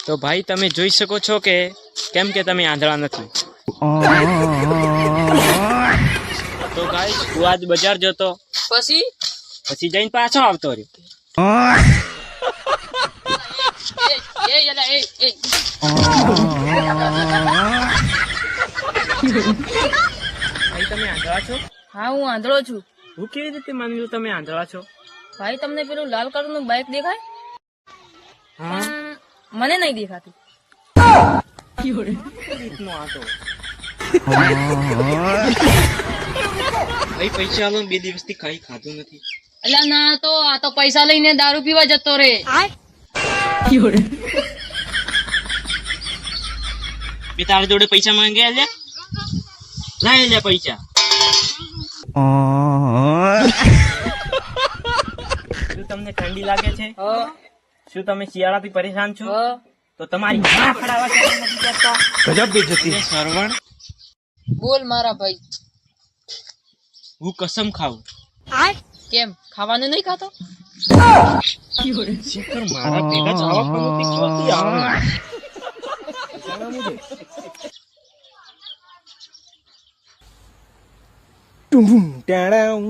તો ભાઈ તમે જોઈ શકો છો કે કેમ કે તમે આંધળા નથી. તો ગાઈસ હું આજ બજાર જતો પછી જઈને પાછો આવતો રહ્યો. ભાઈ તમે આંધળા છો? હા હું આંધળો છું. હું કેવી રીતે માની તમે આંધળા છો? ભાઈ તમને પેલું લાલ કલર નું બાઇક દેખાય? હા મને નહીં દેખાતું. રીતનો આ તો ભાઈ પૈસા આલો ને 2 દિવસથી કઈ ખાધું નથી. અલ્યા ના, આ તો પૈસા લઈને દારૂ પીવા જતો રે. બે તારા જોડે પૈસા માંગે લે લાય લે પૈસા. શું તમને ઠંડી લાગે છે? શું તમે શિયાળાથી પરેશાન છો? તો તમારી માં ફડાવા નથી કરતા. ગજબ બેજતી સરવણ. બોલ મારા ભાઈ. હું કસમ ખાઉં. કેમ ખાવાનું નહીં ખાતો? શિખર મારા ભેગા ચાવા ખાવાનું ક્યાંથી આવે? Boom, boom, down.